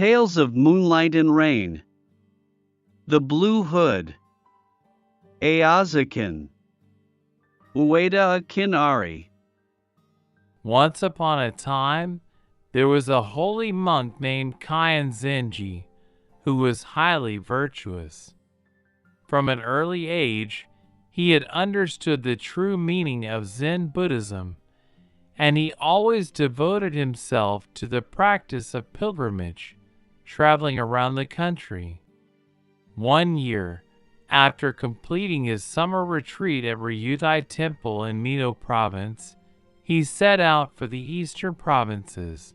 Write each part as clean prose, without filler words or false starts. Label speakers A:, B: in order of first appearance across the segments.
A: Tales of Moonlight and Rain. The Blue Hood. Aozukin. Ueda Akinari.
B: Once upon a time, there was a holy monk named Kyan Zenji, who was highly virtuous. From an early age, he had understood the true meaning of Zen Buddhism, and he always devoted himself to the practice of pilgrimage, traveling around the country. One year, after completing his summer retreat at Ryutai Temple in Mito Province, he set out for the eastern provinces,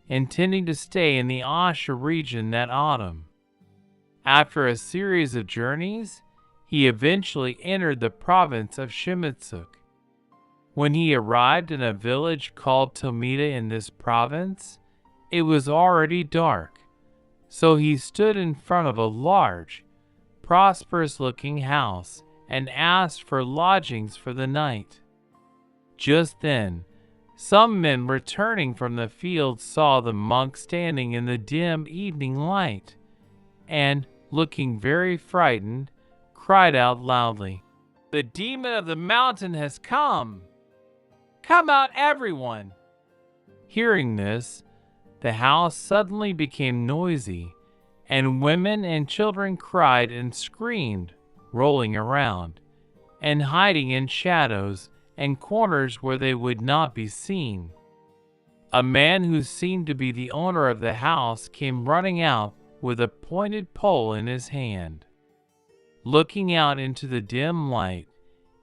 B: intending to stay in the Asha region that autumn. After a series of journeys, he eventually entered the province of Shimizu. When he arrived in a village called Tomita in this province, it was already dark, so he stood in front of a large, prosperous-looking house and asked for lodgings for the night. Just then, some men returning from the field saw the monk standing in the dim evening light, and, looking very frightened, cried out loudly, "The demon of the mountain has come! Come out, everyone!" Hearing this, the house suddenly became noisy, and women and children cried and screamed, rolling around, and hiding in shadows and corners where they would not be seen. A man who seemed to be the owner of the house came running out with a pointed pole in his hand. Looking out into the dim light,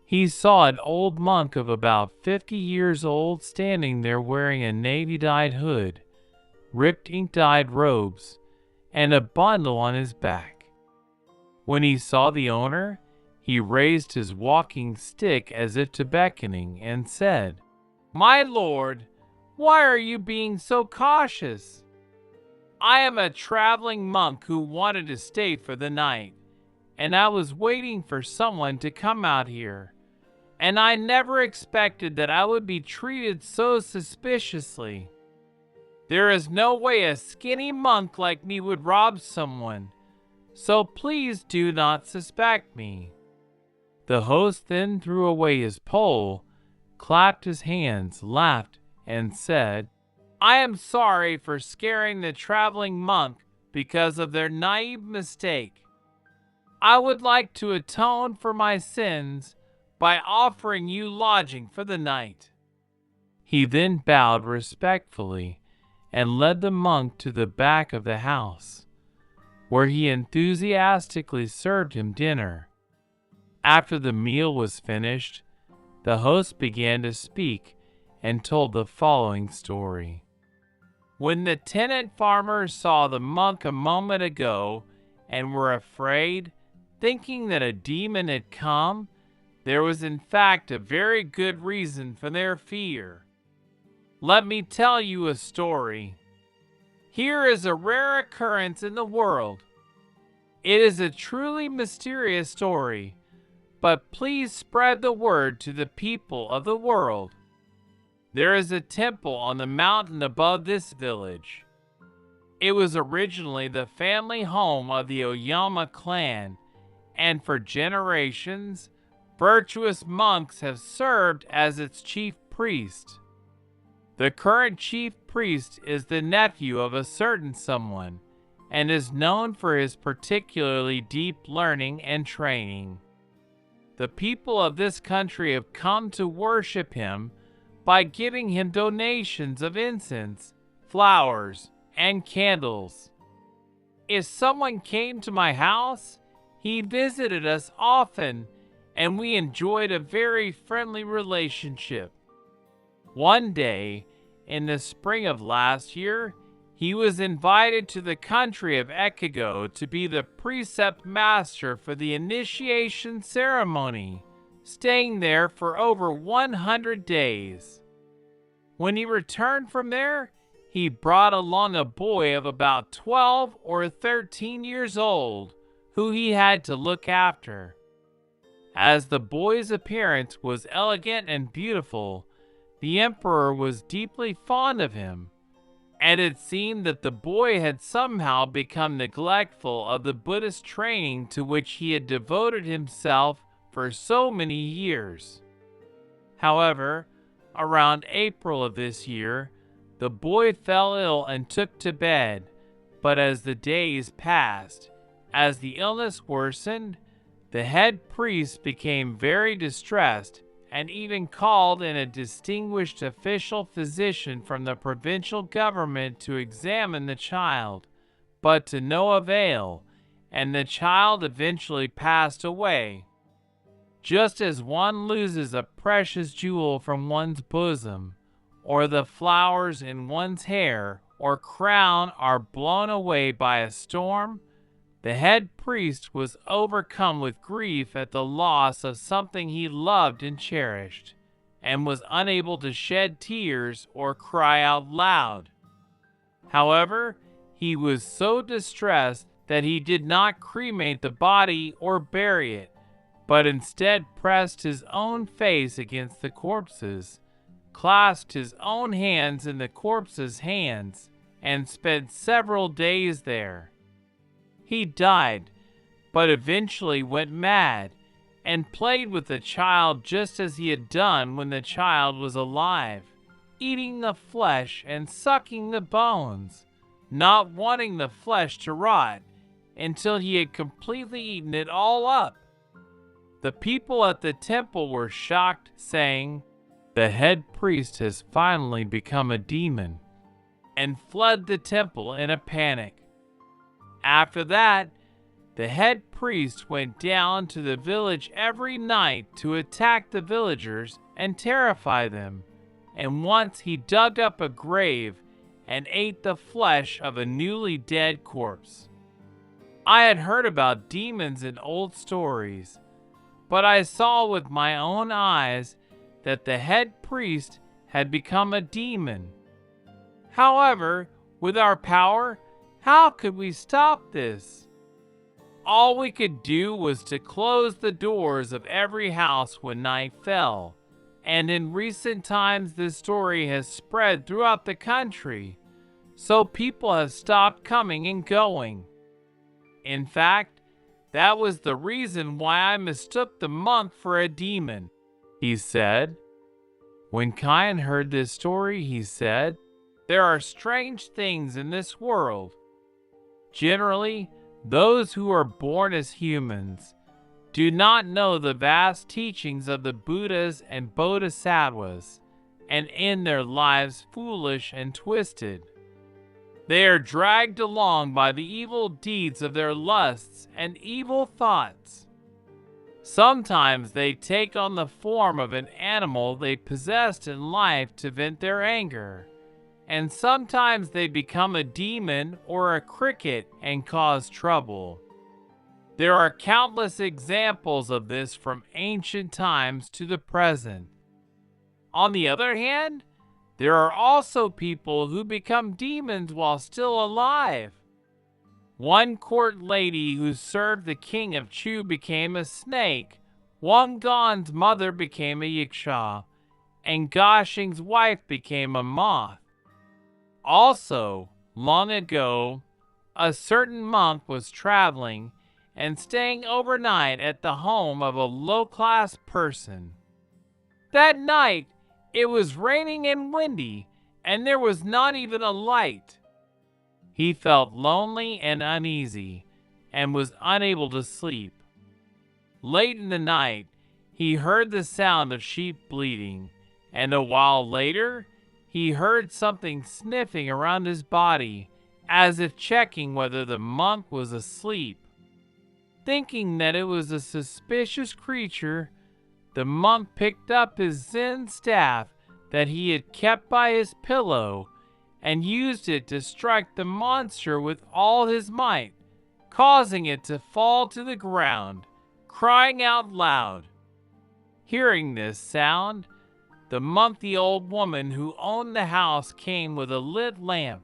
B: he saw an old monk of about 50 years old standing there wearing a navy-dyed hood, ripped ink-dyed robes, and a bundle on his back. When he saw the owner, he raised his walking stick as if to beckoning and said, "My lord, why are you being so cautious? I am a traveling monk who wanted to stay for the night, and I was waiting for someone to come out here, and I never expected that I would be treated so suspiciously. There is no way a skinny monk like me would rob someone, so please do not suspect me." The host then threw away his pole, clapped his hands, laughed, and said, "I am sorry for scaring the traveling monk because of their naive mistake. I would like to atone for my sins by offering you lodging for the night." He then bowed respectfully and led the monk to the back of the house, where he enthusiastically served him dinner. After the meal was finished, the host began to speak and told the following story. When the tenant farmers saw the monk a moment ago and were afraid, thinking that a demon had come, there was in fact a very good reason for their fear. Let me tell you a story. Here is a rare occurrence in the world. It is a truly mysterious story, but please spread the word to the people of the world. There is a temple on the mountain above this village. It was originally the family home of the Oyama clan, and for generations, virtuous monks have served as its chief priest. The current chief priest is the nephew of a certain someone, and is known for his particularly deep learning and training. The people of this country have come to worship him by giving him donations of incense, flowers, and candles. If someone came to my house, he visited us often, and we enjoyed a very friendly relationship. One day, in the spring of last year, he was invited to the country of Ekigo to be the precept master for the initiation ceremony, staying there for over 100 days. When he returned from there, he brought along a boy of about 12 or 13 years old, who he had to look after. As the boy's appearance was elegant and beautiful, the emperor was deeply fond of him. and it seemed that the boy had somehow become neglectful of the Buddhist training to which he had devoted himself for so many years. However, around April of this year, the boy fell ill and took to bed, but as the days passed, as the illness worsened, the head priest became very distressed and even called in a distinguished official physician from the provincial government to examine the child, but to no avail, and the child eventually passed away. Just as one loses a precious jewel from one's bosom, or the flowers in one's hair or crown are blown away by a storm, the head priest was overcome with grief at the loss of something he loved and cherished, and was unable to shed tears or cry out loud. However, he was so distressed that he did not cremate the body or bury it, but instead pressed his own face against the corpses, clasped his own hands in the corpses' hands, and spent several days there. He died, but eventually went mad, and played with the child just as he had done when the child was alive, eating the flesh and sucking the bones, not wanting the flesh to rot, until he had completely eaten it all up. The people at the temple were shocked, saying, "The head priest has finally become a demon," and fled the temple in a panic. After that, the head priest went down to the village every night to attack the villagers and terrify them, and once he dug up a grave and ate the flesh of a newly dead corpse. I had heard about demons in old stories, but I saw with my own eyes that the head priest had become a demon. However, with our power, how could we stop this? All we could do was to close the doors of every house when night fell, and in recent times this story has spread throughout the country, so people have stopped coming and going. In fact, that was the reason why I mistook the monk for a demon, he said. When Kayan heard this story, he said, "There are strange things in this world. Generally, those who are born as humans do not know the vast teachings of the Buddhas and Bodhisattvas, and end their lives foolish and twisted. They are dragged along by the evil deeds of their lusts and evil thoughts. Sometimes they take on the form of an animal they possessed in life to vent their anger, and sometimes they become a demon or a cricket and cause trouble. There are countless examples of this from ancient times to the present. On the other hand, there are also people who become demons while still alive. One court lady who served the king of Chu became a snake, Wang Gon's mother became a yiksha, and Gashing's wife became a moth. Also, long ago, a certain monk was traveling and staying overnight at the home of a low-class person. That night, it was raining and windy, and there was not even a light. He felt lonely and uneasy, and was unable to sleep. Late in the night, he heard the sound of sheep bleating, and a while later, he heard something sniffing around his body, as if checking whether the monk was asleep. Thinking that it was a suspicious creature, the monk picked up his Zen staff that he had kept by his pillow and used it to strike the monster with all his might, causing it to fall to the ground, crying out loud. Hearing this sound, the monkey old woman who owned the house came with a lit lamp,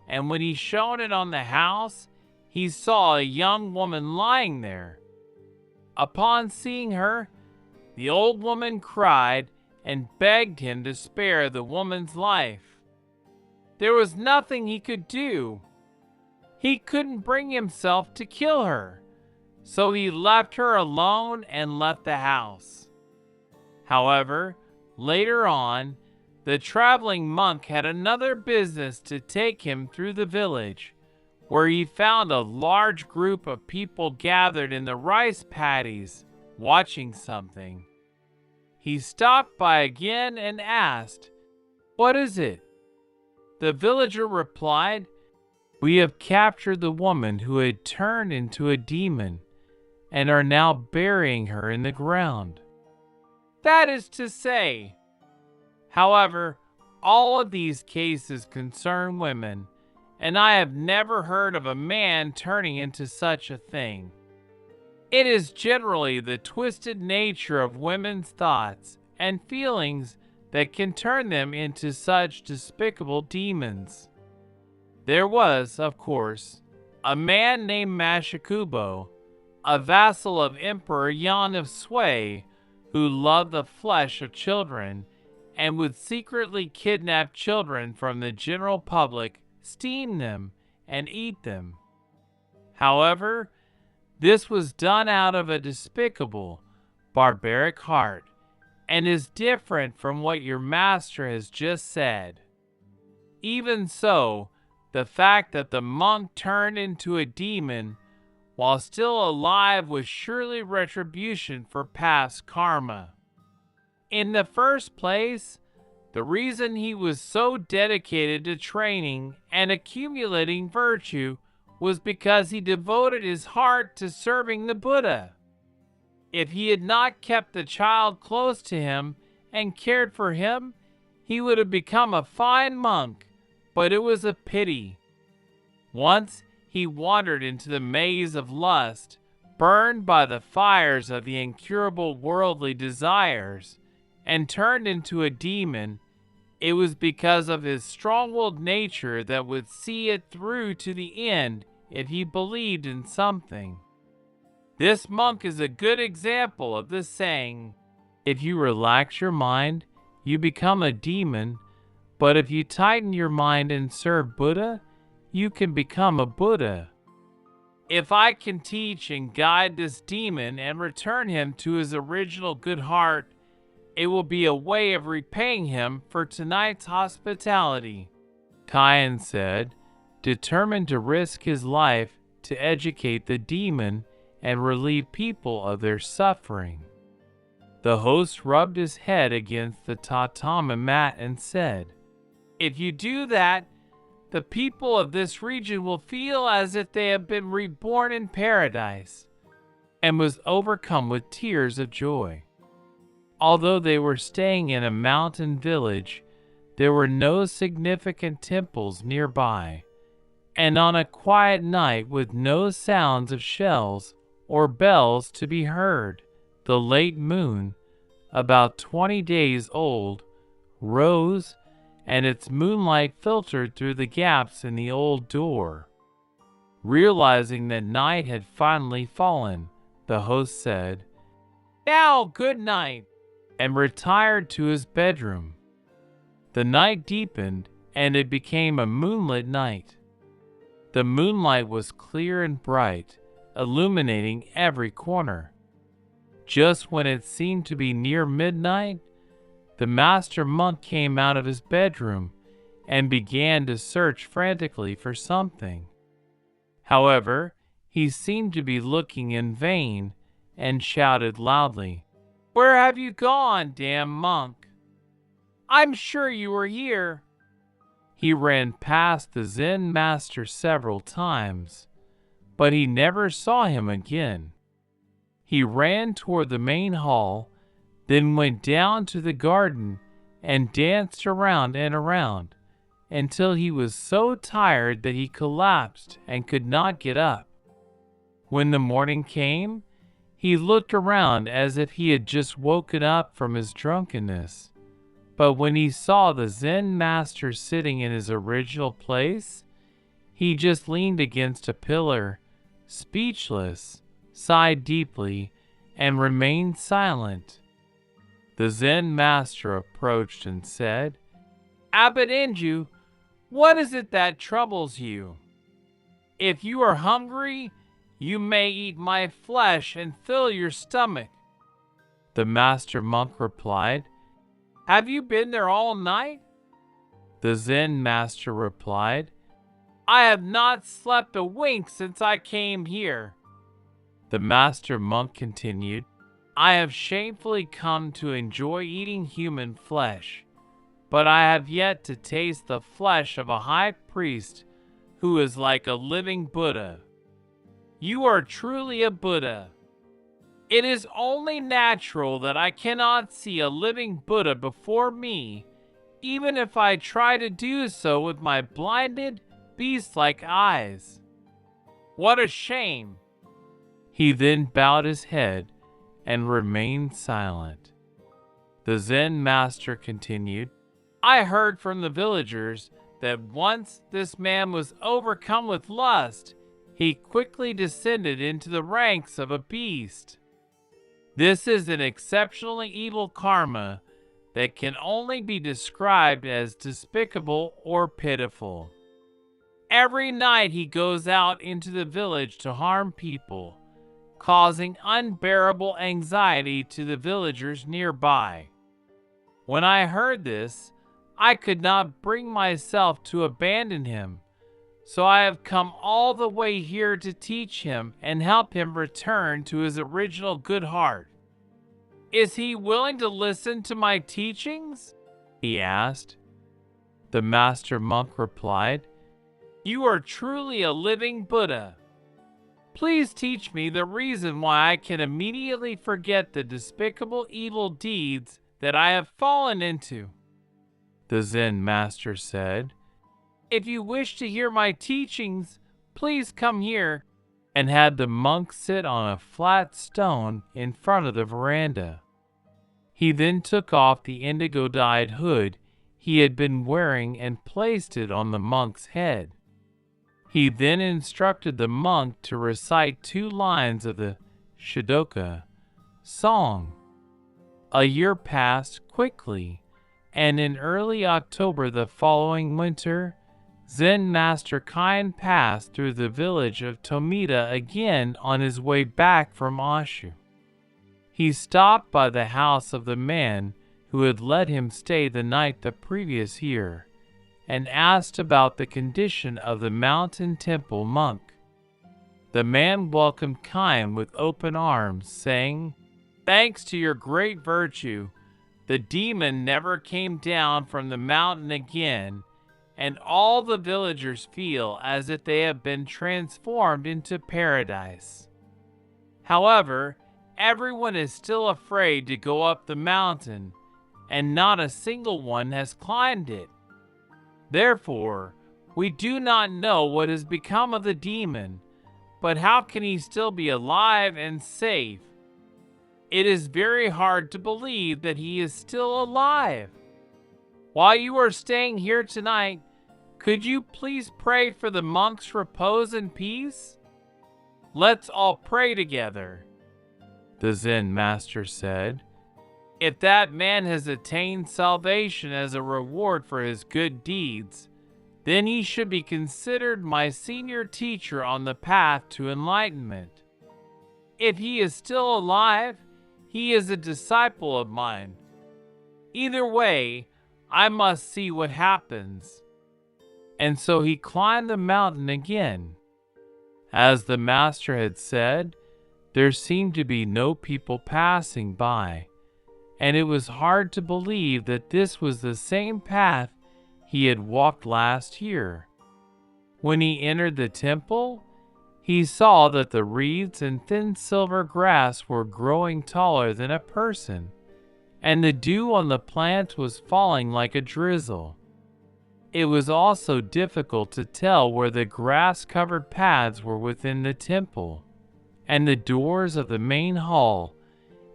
B: and when he shone it on the house, he saw a young woman lying there. Upon seeing her, the old woman cried and begged him to spare the woman's life. there was nothing he could do. He couldn't bring himself to kill her, so he left her alone and left the house. However, later on, the traveling monk had another business to take him through the village, where he found a large group of people gathered in the rice paddies, watching something. He stopped by again and asked, "What is it?" The villager replied, "We have captured the woman who had turned into a demon and are now burying her in the ground." That is to say. However, all of these cases concern women, and I have never heard of a man turning into such a thing. It is generally the twisted nature of women's thoughts and feelings that can turn them into such despicable demons. There was, of course, a man named Mashikubo, a vassal of Emperor Yan of Sui, who loved the flesh of children and would secretly kidnap children from the general public, steam them, and eat them. However, this was done out of a despicable, barbaric heart, and is different from what your master has just said. Even so, the fact that the monk turned into a demon while still alive was surely retribution for past karma. In the first place, the reason he was so dedicated to training and accumulating virtue was because he devoted his heart to serving the Buddha. If he had not kept the child close to him and cared for him, he would have become a fine monk, but it was a pity. Once he wandered into the maze of lust, burned by the fires of the incurable worldly desires, and turned into a demon. It was because of his strong-willed nature that would see it through to the end if he believed in something. This monk is a good example of the saying, "If you relax your mind, you become a demon, but if you tighten your mind and serve Buddha, you can become a Buddha." If I can teach and guide this demon and return him to his original good heart, it will be a way of repaying him for tonight's hospitality, Kayan said, determined to risk his life to educate the demon and relieve people of their suffering. The host rubbed his head against the tatami mat and said, "If you do that, the people of this region will feel as if they have been reborn in paradise," and was overcome with tears of joy. Although they were staying in a mountain village, there were no significant temples nearby, and on a quiet night with no sounds of shells or bells to be heard, the late moon, about 20 days old, rose, and its moonlight filtered through the gaps in the old door. Realizing that night had finally fallen, the host said, "Now, good night," and retired to his bedroom. The night deepened, and it became a moonlit night. The moonlight was clear and bright, illuminating every corner. Just when it seemed to be near midnight, the master monk came out of his bedroom and began to search frantically for something. However, he seemed to be looking in vain and shouted loudly, "Where have you gone, damn monk? I'm sure you were here." He ran past the Zen master several times, but he never saw him again. He ran toward the main hall, then went down to the garden and danced around and around until he was so tired that he collapsed and could not get up. When the morning came, he looked around as if he had just woken up from his drunkenness. But when he saw the Zen master sitting in his original place, he just leaned against a pillar, speechless, sighed deeply, and remained silent. The Zen master approached and said, "Abbot Enju, What is it that troubles you? If you are hungry, you may eat my flesh and fill your stomach." The master monk replied, "Have you been there all night?" The Zen master replied, "I have not slept a wink since I came here." The master monk continued, "I have shamefully come to enjoy eating human flesh, but I have yet to taste the flesh of a high priest who is like a living Buddha. You are truly a Buddha. It is only natural that I cannot see a living Buddha before me, even if I try to do so with my blinded, beast-like eyes. What a shame." He then bowed his head and remained silent. The Zen master continued, "I heard from the villagers that once this man was overcome with lust, he quickly descended into the ranks of a beast. This is an exceptionally evil karma that can only be described as despicable or pitiful. Every night he goes out into the village to harm people, causing unbearable anxiety to the villagers nearby. When I heard this, I could not bring myself to abandon him, so I have come all the way here to teach him and help him return to his original good heart. Is he willing to listen to my teachings?" he asked. The master monk replied, "You are truly a living Buddha. Please teach me the reason why I can immediately forget the despicable evil deeds that I have fallen into." The Zen master said, "If you wish to hear my teachings, please come here," and had the monk sit on a flat stone in front of the veranda. He then took off the indigo-dyed hood he had been wearing and placed it on the monk's head. He then instructed the monk to recite 2 lines of the Shidoka song. A year passed quickly, and in early October the following winter, Zen Master Kain passed through the village of Tomita again on his way back from Ashu. He stopped by the house of the man who had let him stay the night the previous year, and asked about the condition of the mountain temple monk. The man welcomed Kain with open arms, saying, "Thanks to your great virtue, the demon never came down from the mountain again, and all the villagers feel as if they have been transformed into paradise. However, everyone is still afraid to go up the mountain, and not a single one has climbed it. Therefore, we do not know what has become of the demon, but how can he still be alive and safe? It is very hard to believe that he is still alive. While you are staying here tonight, could you please pray for the monk's repose and peace? Let's all pray together." The Zen master said, "If that man has attained salvation as a reward for his good deeds, then he should be considered my senior teacher on the path to enlightenment. If he is still alive, he is a disciple of mine. Either way, I must see what happens." And so he climbed the mountain again. As the master had said, there seemed to be no people passing by, and it was hard to believe that this was the same path he had walked last year. When he entered the temple, he saw that the reeds and thin silver grass were growing taller than a person, and the dew on the plants was falling like a drizzle. It was also difficult to tell where the grass-covered paths were within the temple, and the doors of the main hall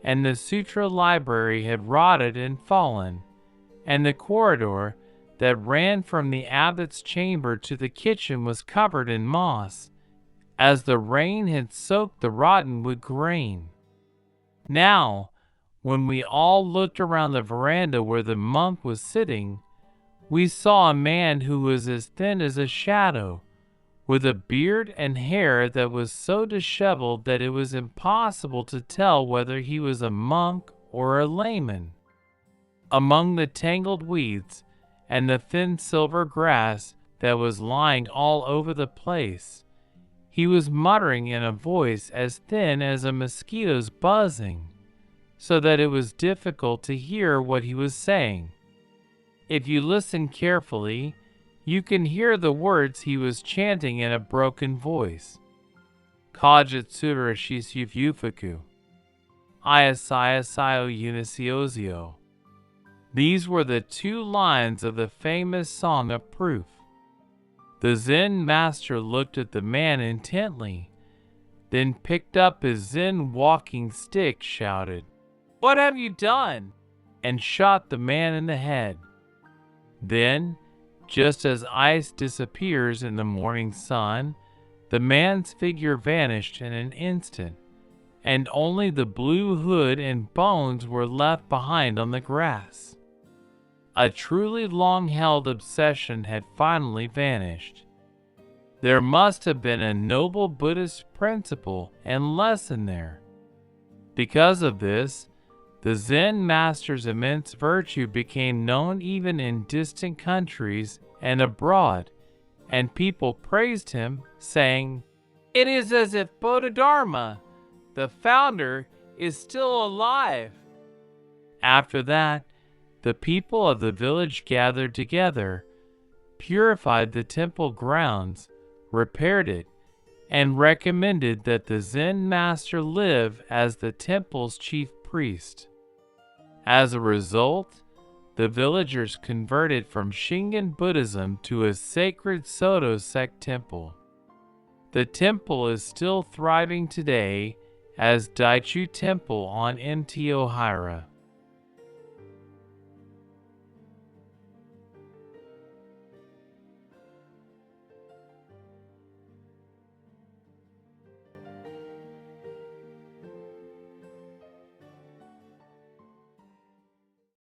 B: and the sutra library had rotted and fallen, and the corridor that ran from the abbot's chamber to the kitchen was covered in moss, as the rain had soaked the rotten wood grain. Now, when we all looked around the veranda where the monk was sitting, we saw a man who was as thin as a shadow, with a beard and hair that was so disheveled that it was impossible to tell whether he was a monk or a layman. Among the tangled weeds and the thin silver grass that was lying all over the place, he was muttering in a voice as thin as a mosquito's buzzing, so that it was difficult to hear what he was saying. If you listen carefully, you can hear the words he was chanting in a broken voice. Kajitsura Shisufuku. Iasio Uniciozio. These were the 2 lines of the famous song of proof. The Zen master looked at the man intently, then picked up his Zen walking stick, shouted, "What have you done?" and shot the man in the head. Then, just as ice disappears in the morning sun, the man's figure vanished in an instant, and only the blue hood and bones were left behind on the grass. A truly long-held obsession had finally vanished. There must have been a noble Buddhist principle and lesson there. Because of this, the Zen master's immense virtue became known even in distant countries and abroad, and people praised him, saying, "It is as if Bodhidharma, the founder, is still alive." After that, the people of the village gathered together, purified the temple grounds, repaired it, and recommended that the Zen master live as the temple's chief priest. As a result, the villagers converted from Shingon Buddhism to a sacred Soto sect temple. The temple is still thriving today as Daichu Temple on Mt. Ohara.